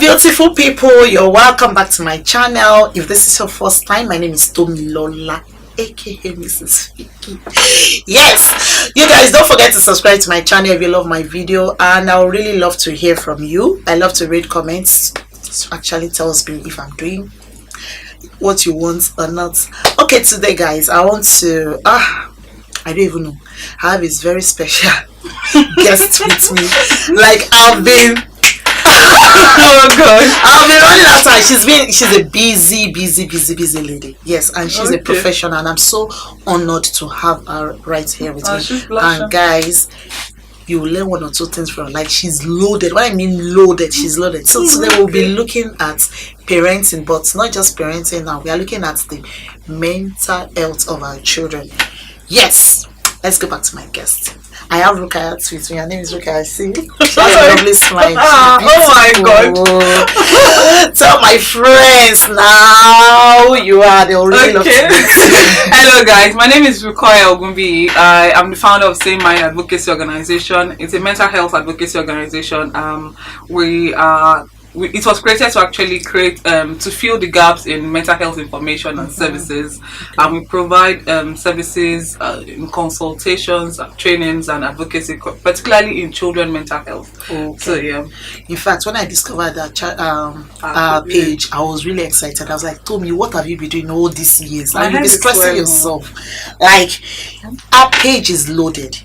beautiful people, you're welcome back to my channel. If this is your first time, my name is Tomilola, aka Mrs. Vicky. Yes, you guys, don't forget to subscribe to my channel if you love my video, and I would really love to hear from you. I love to read comments. It actually tells me if I'm doing what you want or not. Okay, today guys, I want to I don't even know, I have this very special guest with me. Like I've been oh god, I've been running after her. She's a busy lady. Yes, and she's a professional, and I'm so honored to have her right here with me. And guys, you will learn one or two things from her. Like, she's loaded. What I mean loaded, she's loaded. So today we'll be looking at parenting, but not just parenting now. We are looking at the mental health of our children. Yes, let's go back to my guest. I have Rukayat with me. Her name is Rukayat. See, she has a lovely smile. Oh my god! Tell my friends now. You are the only. Okay. Hello guys, my name is Rukayat Ogunbi. I am the founder of Same Mind Advocacy Organization. It's a mental health advocacy organization. It was created to actually create to fill the gaps in mental health information and services, and we provide services in consultations, trainings, and advocacy, particularly in children mental health. So yeah, in fact, when I discovered that page, I was really excited. I was like, Tommy, what have you been doing all these years? Like, you've been stressing yourself. Like, our page is loaded.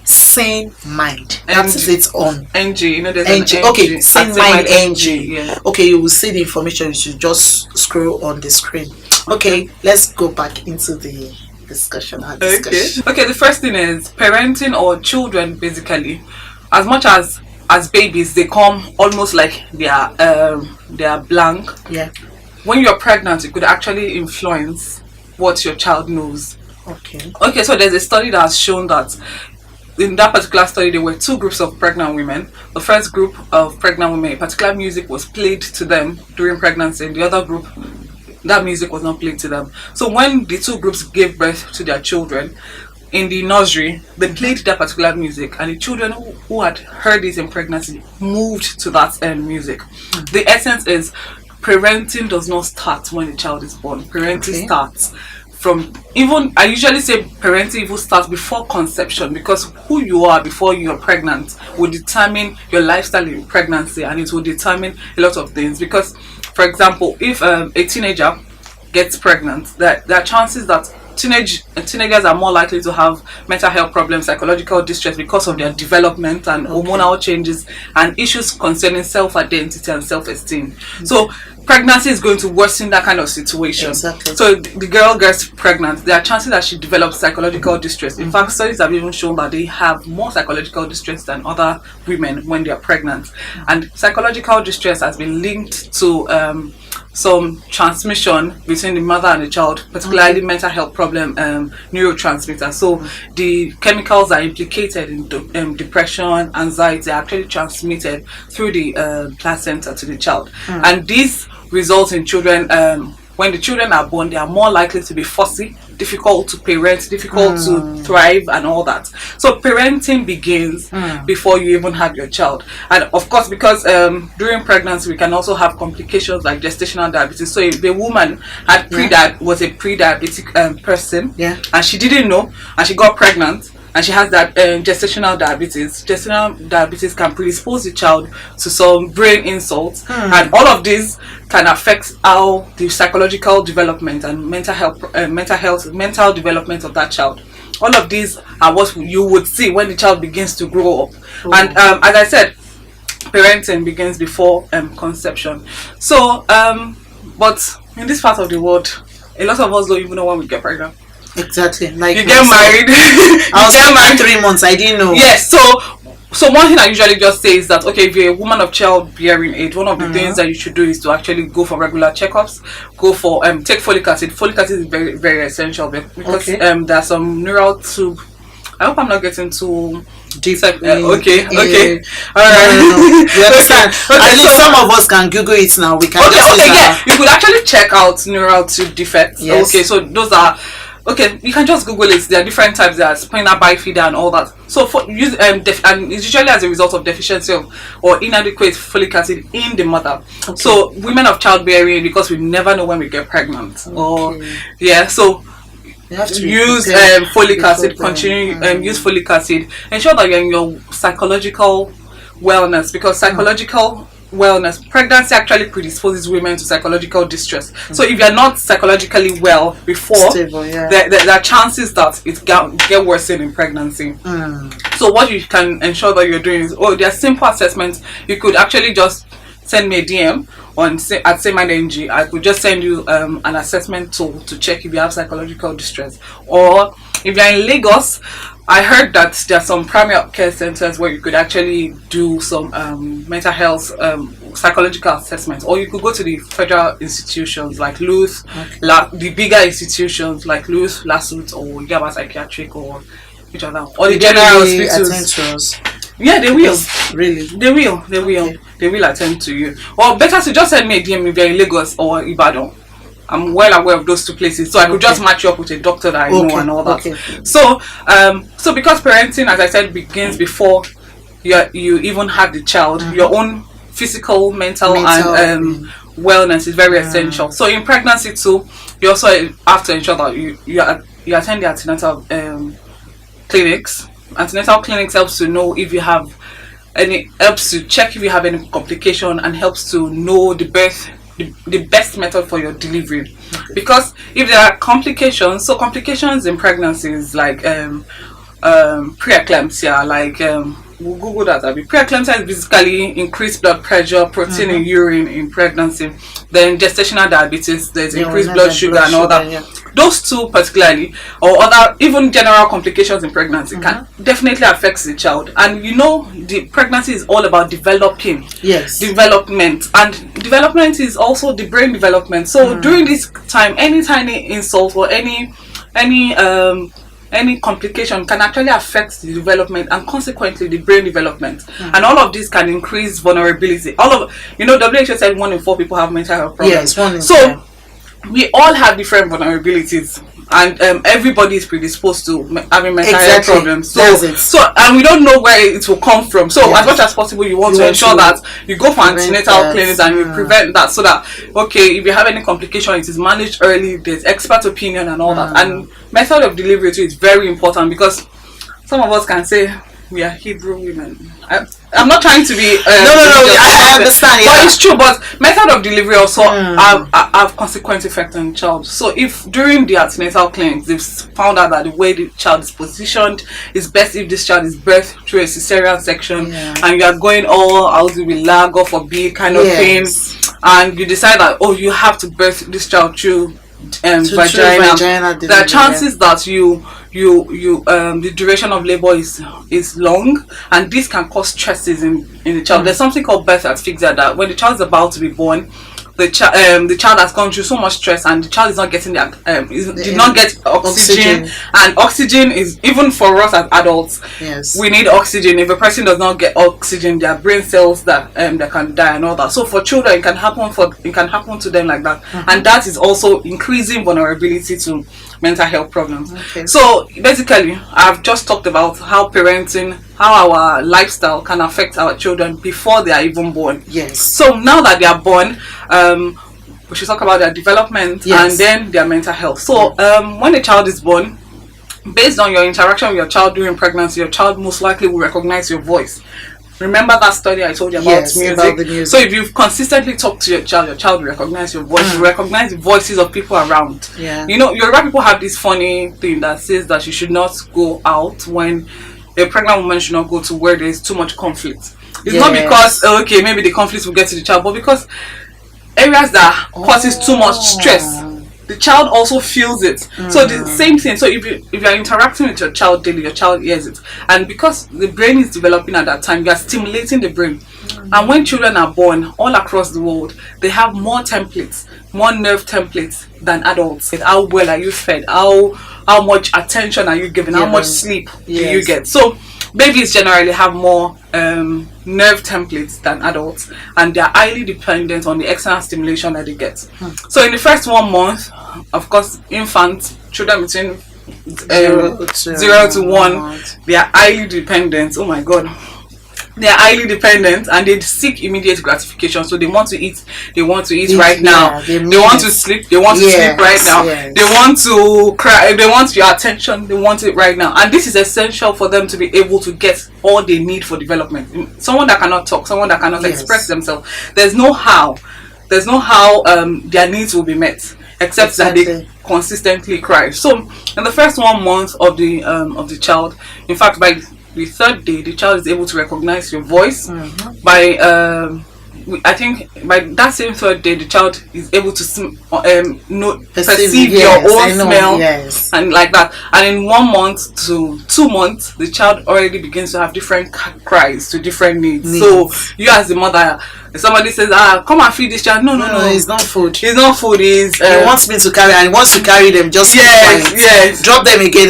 Sane Mind. That is its own. NG, you know, there's NG. An Okay, Sane Mind NG. Yeah. Okay, you will see the information. You should just scroll on the screen. Okay, let's go back into the discussion. Okay, the first thing is parenting or children. Basically, as much as babies, they come almost like they are blank. Yeah. When you're pregnant, it could actually influence what your child knows. Okay, so there's a study that has shown that in that particular study, there were two groups of pregnant women. The first group of pregnant women, a particular music was played to them during pregnancy, and the other group, that music was not played to them. So when the two groups gave birth to their children, in the nursery, they played that particular music, and the children who had heard it in pregnancy moved to that music. The essence is parenting does not start when the child is born. Parenting starts from, even I usually say parenting even starts before conception, because who you are before you're pregnant will determine your lifestyle in pregnancy, and it will determine a lot of things. Because, for example, if a teenager gets pregnant, there are chances that teenagers are more likely to have mental health problems, psychological distress, because of their development and hormonal changes and issues concerning self-identity and self-esteem. So pregnancy is going to worsen that kind of situation. Exactly. So the girl gets pregnant, there are chances that she develops psychological distress. In fact, studies have even shown that they have more psychological distress than other women when they are pregnant. And psychological distress has been linked to some transmission between the mother and the child, particularly mental health problem, neurotransmitters. So the chemicals that are implicated in depression, anxiety, are actually transmitted through the placenta to the child. And this results in children, when the children are born, they are more likely to be fussy, difficult to parent, difficult to thrive, and all that. So parenting begins before you even have your child. And of course, because during pregnancy we can also have complications like gestational diabetes. So if the woman had was a pre-diabetic person, and she didn't know, and she got pregnant, and she has that gestational diabetes can predispose the child to some brain insults, and all of these can affect how the psychological development and mental development of that child. All of these are what you would see when the child begins to grow up. And as I said, parenting begins before conception. So but in this part of the world, a lot of us don't even know when we get pregnant. Exactly. Like, you get married. I was married 3 months. I didn't know. Yes. So one thing I usually just say is that, okay, if you're a woman of childbearing age, one of the things that you should do is to actually go for regular checkups. Go for take folic acid. Folic acid is very, very essential because there are some neural tube. I hope I'm not getting too deep. Okay. All right. No. You understand? At least some of us can Google it now. We can you could actually check out neural tube defects. Yes. Okay, so those are okay, you can just Google it. There are different types. There are spina bifida and all that. So for use and it's usually as a result of deficiency of or inadequate folic acid in the mother. Okay. So women of childbearing, because we never know when we get pregnant. Or yeah, so You have to use folic acid. Continue use folic acid. Ensure that you're in your psychological wellness, because psychological wellness, pregnancy actually predisposes women to psychological distress. So if you're not psychologically well before, Stable, yeah. there are chances that it get worse in pregnancy. So what you can ensure that you're doing is, there are simple assessments. You could actually just send me a DM on at SayMindNG. I could just send you an assessment tool to check if you have psychological distress. Or if you're in Lagos, I heard that there are some primary care centers where you could actually do some mental health psychological assessments, or you could go to the federal institutions like LUTH, the bigger institutions like LUTH, LASUT, or Yaba Psychiatric, or which other, or the general hospitals. Yeah, they will. Because, really? They will. Okay. They will attend to you. Or better to just send me a DM if you're in Lagos or Ibadan. I'm well aware of those two places, so I could just match you up with a doctor that I know and all that. So, so because parenting, as I said, begins before you even have the child, your own physical, mental and wellness is very essential. So in pregnancy too, you also have to ensure that you attend the antenatal clinics. Antenatal clinics helps to know if you have helps to check if you have any complication, and helps to know the best method for your delivery. Because if there are complications, so complications in pregnancy is like preeclampsia, like we'll Google that. Preeclampsia is basically increased blood pressure, protein in urine in pregnancy. Then gestational diabetes, there's increased blood sugar and all that. Those two particularly, or other even general complications in pregnancy, can definitely affect the child. And the pregnancy is all about development, and development is also the brain development. So during this time, any tiny insult or any complication can actually affect the development and consequently the brain development. And all of this can increase vulnerability. WHO said 1 in 4 people have mental health problems. Yes, 1 in 4. We all have different vulnerabilities, and everybody is predisposed to having mental health problems. So and we don't know where it will come from. So as much as possible, you want to ensure that you go for antenatal clinics and you prevent that, so that if you have any complication, it is managed early. There's expert opinion and all that. And method of delivery too is very important, because some of us can say we are Hebrew women. I'm not trying to be I understand, but it's true. But method of delivery also have consequent effect on the child. So if during the antenatal clinics they've found out that the way the child is positioned is best if this child is birthed through a cesarean section, and you are going all out with lag or for B kind of thing, and you decide that you have to birth this child through vagina, there are chances that the duration of labor is long, and this can cause stresses in the child. There's something called birth asphyxia, that when the child is about to be born, the child has gone through so much stress, and the child is not getting did not get oxygen. And oxygen is, even for us as adults, we need oxygen. If a person does not get oxygen, there are brain cells that can die and all that. So for children, it can happen to them like that, and that is also increasing vulnerability to mental health problems. So basically, I've just talked about how our lifestyle can affect our children before they are even born. So now that they are born, we should talk about their development and then their mental health. So when a child is born, based on your interaction with your child during pregnancy, your child most likely will recognize your voice. Remember that study I told you about music? About the music? So if you've consistently talked to your child will recognize your voice. You recognize the voices of people around. Yoruba people have this funny thing that says that you should not go out when a pregnant woman should not go to where there is too much conflict. It's not because maybe the conflict will get to the child, but because areas that causes too much stress, the child also feels it. So the same thing. So if you're interacting with your child daily, your child hears it, and because the brain is developing at that time, you are stimulating the brain. And when children are born all across the world, they have more templates, more nerve templates than adults. How well are you fed? How much attention are you given? How much sleep do you get? So babies generally have more nerve templates than adults, and they are highly dependent on the external stimulation that they get. So in the first 1 month, of course, infants children between 0 to 1, month. they are highly dependent. Oh my god. They are highly dependent and they seek immediate gratification. So they want to eat right now. They want to sleep, they want to sleep right now. Yes. They want to cry, they want your attention, they want it right now. And this is essential for them to be able to get all they need for development. Someone that cannot talk, someone that cannot express themselves, there's no how their needs will be met, except that they consistently cry. So in the first 1 month of the child, in fact by the third day, the child is able to recognize your voice. By I think by that same third day, the child is able to perceive your own smell, and like that. And in 1 month to 2 months, the child already begins to have different cries to different needs. So you as the mother, if somebody says, come and feed this child, no, it's not food. It's not food. He wants me to carry, and he wants to carry them. Just drop them again.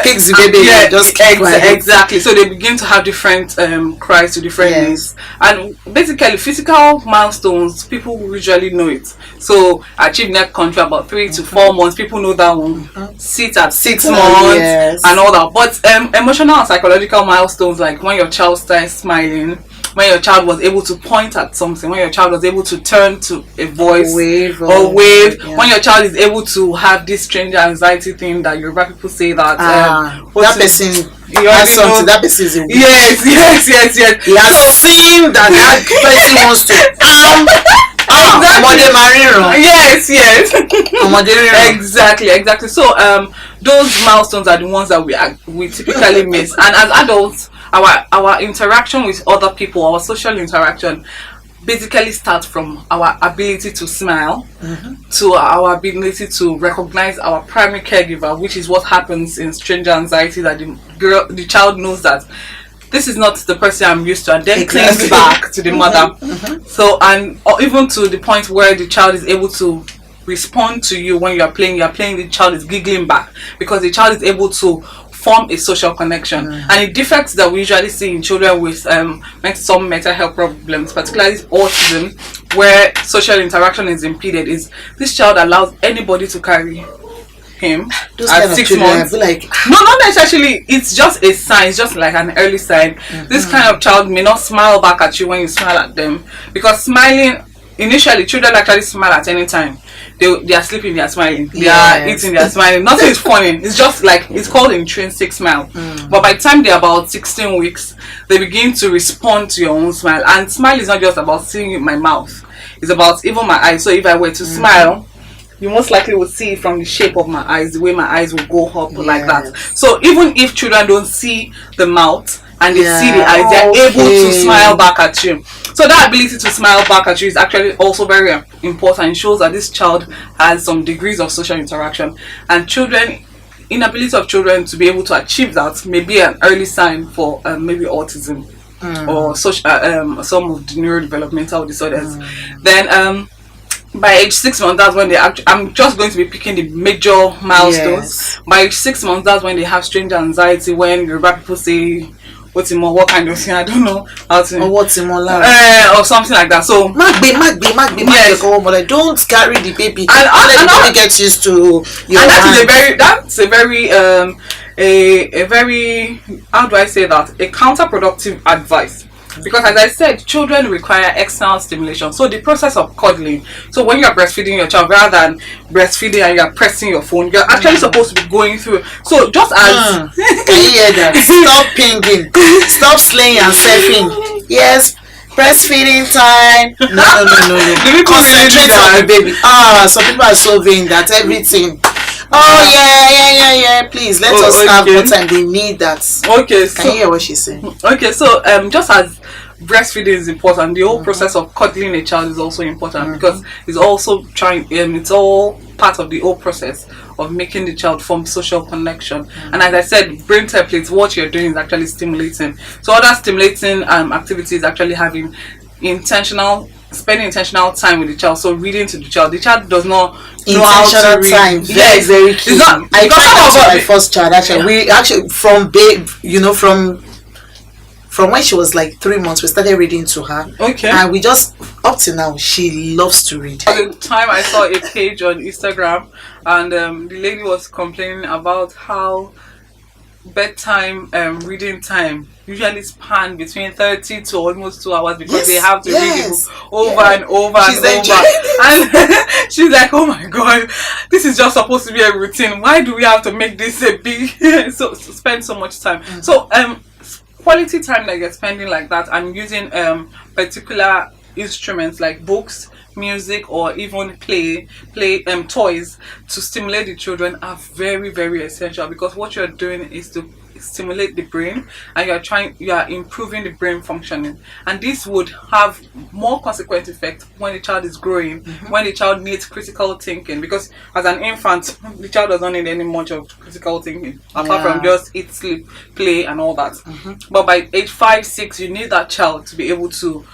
Picks the baby. Just exactly. So they begin to have different cries to different needs, and basically physical milestones. People usually know it. So achieve neck control about 3 to 4 months. People know that one. Sit at 6 months and all that. But emotional and psychological milestones, like when your child starts smiling, when your child was able to point at something, when your child was able to turn to a voice or wave, when your child is able to have this strange anxiety thing that Yoruba people say that that person has something, that person is a witch. Yes. He has seen that person wants to exactly. So those milestones are the ones that we typically miss. And as adults, our interaction with other people, our social interaction, basically starts from our ability to smile to our ability to recognize our primary caregiver, which is what happens in stranger anxiety, that the child knows that this is not the person I'm used to, and then clings back to the mother. So, and or even to the point where the child is able to respond to you when you're playing, the child is giggling back because the child is able to form a social connection. And the defects that we usually see in children with some mental health problems, particularly autism, where social interaction is impeded, is this child allows anybody to carry him at 6 months. No, not necessarily. It's just a sign. It's just like an early sign. This kind of child may not smile back at you when you smile at them, because smiling, initially children actually smile at any time. They are sleeping, they are smiling. They are eating, they are smiling. Nothing is funny. It's just like, it's called intrinsic smile. But by the time they're about 16 weeks, they begin to respond to your own smile. And smile is not just about seeing in my mouth. It's about even my eyes. So if I were to smile, you most likely would see it from the shape of my eyes, the way my eyes will go up like that. So even if children don't see the mouth and they see the eyes, they're able to smile back at you. So that ability to smile back at you is actually also very important. It shows that this child has some degrees of social interaction. And inability of children to be able to achieve that may be an early sign for maybe autism or social, some of the neurodevelopmental disorders. Then by age 6 months, that's when they I'm just going to be picking the major milestones. By age 6 months, that's when they have strange anxiety, when Yoruba people say, what kind of thing, I don't know how to, or something like that. So don't carry the baby, and let the baby get used to your and that's a very a very, how do I say that, a counterproductive advice. Because as I said, children require external stimulation. So the process of cuddling, so when you're breastfeeding your child, rather than breastfeeding and you're pressing your phone, you're actually supposed to be going through. So just as can you hear that? Stop pinging, stop slaying and surfing. Yes, breastfeeding time. No. Concentrate on the baby. Some people are so vain that everything. Please let us have what time they need that. Okay, can you hear what she's saying? Okay, so just as breastfeeding is important, the whole process of cuddling a child is also important, because it's also it's all part of the whole process of making the child form social connection. And as I said, brain templates, what you're doing is actually stimulating. So other stimulating activities, actually having spending intentional time with the child. So reading to the child. The child does not know how to read. Time. Yes, very key. I tried that with my first child. Actually, we actually from from when she was like 3 months, we started reading to her. Okay. And we just, up to now, she loves to read. At the time, I saw a page on Instagram, and the lady was complaining about how bedtime reading time usually span between 30 to almost 2 hours because they have to read the book over and over and over. And she's like, oh my god, this is just supposed to be a routine. Why do we have to make this a big so spend so much time? So quality time that you're spending like that and using particular instruments like books, music, or even play toys to stimulate the children are very, very essential, because what you're doing is to stimulate the brain, and you are improving the brain functioning, and this would have more consequent effect when the child is growing, when the child needs critical thinking, because as an infant the child does not need any much of critical thinking apart from just eat, sleep, play and all that. But by age 5, 6 you need that child to be able to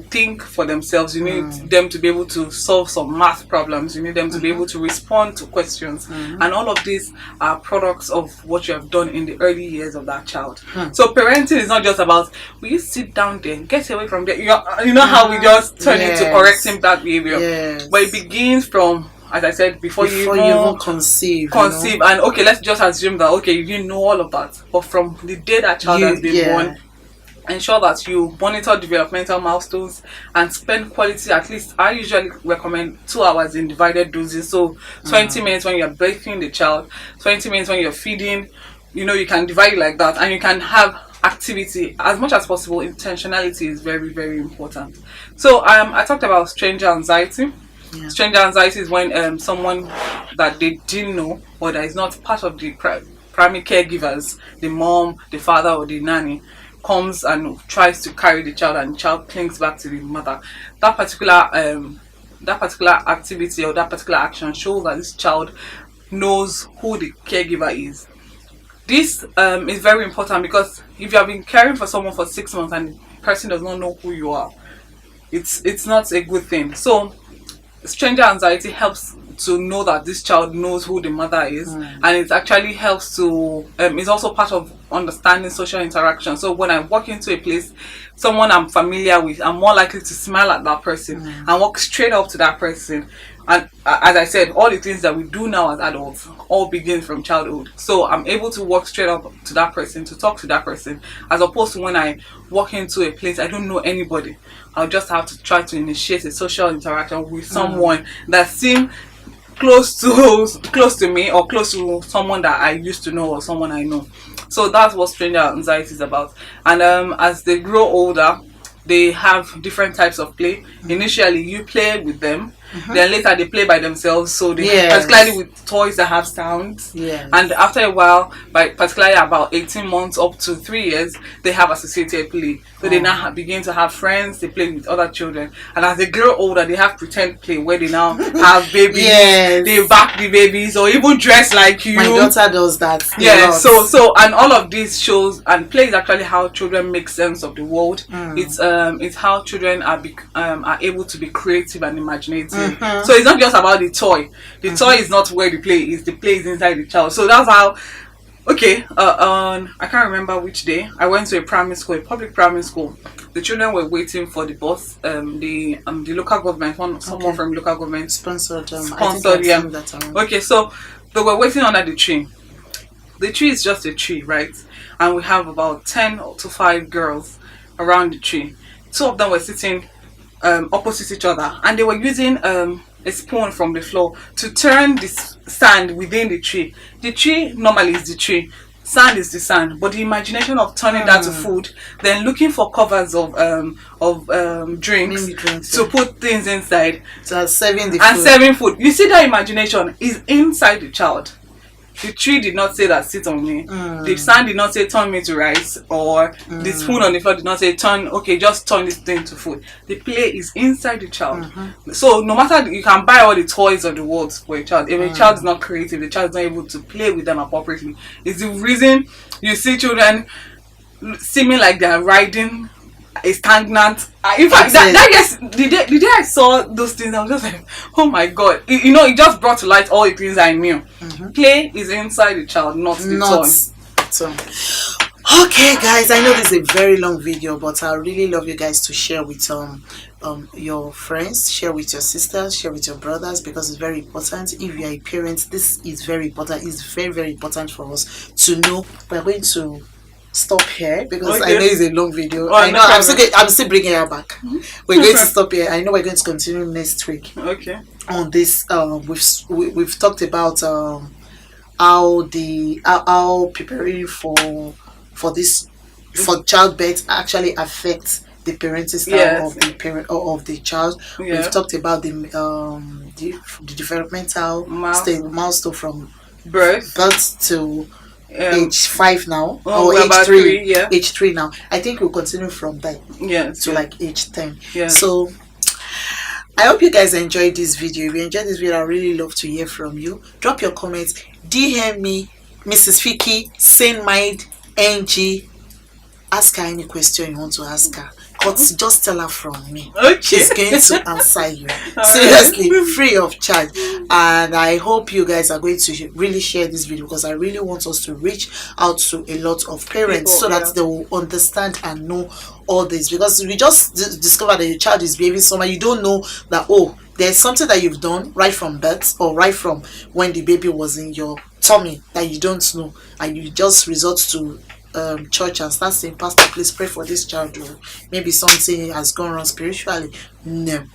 think for themselves. You need them to be able to solve some math problems. You need them to be able to respond to questions. And all of these are products of what you have done in the early years of that child. So parenting is not just about, will you sit down there, get away from there. You know how we just turn into correcting bad behavior. But it begins from, as I said, before you even conceive. And okay, let's just assume that, okay, you didn't know all of that. But from the day that child has been born, ensure that you monitor developmental milestones and spend quality, at least I usually recommend 2 hours in divided doses. So 20 minutes when you're bathing the child, 20 minutes when you're feeding. You can divide it like that, and you can have activity as much as possible. Intentionality is very, very important. So I talked about stranger anxiety. Stranger anxiety is when someone that they didn't know, or that is not part of the primary caregivers, the mom, the father, or the nanny, comes and tries to carry the child, and the child clings back to the mother. That particular activity or that particular action shows that this child knows who the caregiver is. This is very important, because if you have been caring for someone for 6 months and the person does not know who you are, it's not a good thing. So stranger anxiety helps to know that this child knows who the mother is, and it actually helps to it's also part of understanding social interaction. So when I walk into a place, someone I'm familiar with, I'm more likely to smile at that person and walk straight up to that person. And as I said, all the things that we do now as adults all begin from childhood. So I'm able to walk straight up to that person, to talk to that person, as opposed to when I walk into a place I don't know anybody. I'll just have to try to initiate a social interaction with someone that seems close to me, or close to someone that I used to know, or someone I know. So that's what stranger anxiety is about. And as they grow older, they have different types of play. Initially you play with them, then later they play by themselves. So they particularly with toys that have sounds. And after a while, by particularly about 18 months up to 3 years, they have associated play. So they now begin to have friends, they play with other children. And as they grow older, they have pretend play, where they now have babies, they back the babies, or even dress like you. My daughter does that. So and all of these shows, and play is actually how children make sense of the world. It's how children are able to be creative and imaginative. So it's not just about the toy. The toy is not where the play is. The play is inside the child. So that's how. Okay, I can't remember which day I went to a public primary school. The children were waiting for the bus. The local government, someone from local government sponsored. Okay, so they were waiting under the tree. The tree is just a tree, right? And we have about 10 to 5 girls around the tree. 2 of them were sitting opposite each other, and they were using a spoon from the floor to turn the sand within the tree. The tree normally is the tree, sand is the sand, but the imagination of turning that to food, then looking for covers of drinks to put things inside, serving food. You see, that imagination is inside the child. The tree did not say that sit on me. The sand did not say turn me to rice, or the spoon on the floor did not say just turn this thing to food. The play is inside the child. So no matter, you can buy all the toys of the world for a child, if a child is not creative, the child is not able to play with them appropriately. It's the reason you see children seeming like they are riding a stagnant. In fact, the day I saw those things, I was just like, oh my god. It just brought to light all the things I knew. Play is inside the child, not the toy. Okay, guys, I know this is a very long video, but I really love you guys to share with your friends, share with your sisters, share with your brothers, because it's very important. If you are a parent, this is very important. It's very, very important for us to know. We're going to stop here because I know it's a long video. I know I'm still bringing her back. We're going to stop here. I know we're going to continue next week. Okay. On this, we've talked about how preparing for this for childbirth actually affects the parenting style of the parent or of the child. We've talked about the developmental milestone from birth to age 5 now, or age 3. Age 3 now. I think we'll continue from that to like age 10. So I hope you guys enjoyed this video. If you enjoyed this video, I really love to hear from you. Drop your comments, DM me, Mrs. Fiki, Sane Mind NG. Ask her any question you want to ask her. Just tell her from me. She's going to answer you. Seriously, free of charge. And I hope you guys are going to really share this video, because I really want us to reach out to a lot of parents so that they will understand and know all this. Because we just discovered that your child is behaving somehow. You don't know that, oh, there's something that you've done right from birth or right from when the baby was in your tummy that you don't know, and you just resort to church and start saying, Pastor, please pray for this child, or maybe something has gone wrong spiritually. No,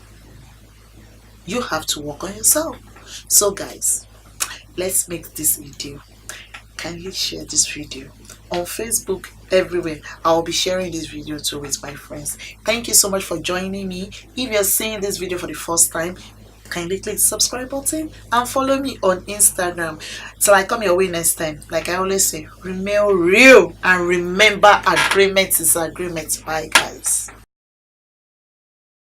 you have to work on yourself. So guys, let's make this video. Kindly share this video on Facebook, everywhere. I'll be sharing this video too with my friends. Thank you so much for joining me. If you're seeing this video for the first time, kindly click the subscribe button and follow me on Instagram till I come your way next time. Like I always say, remain real and remember, agreement is agreement. Bye guys.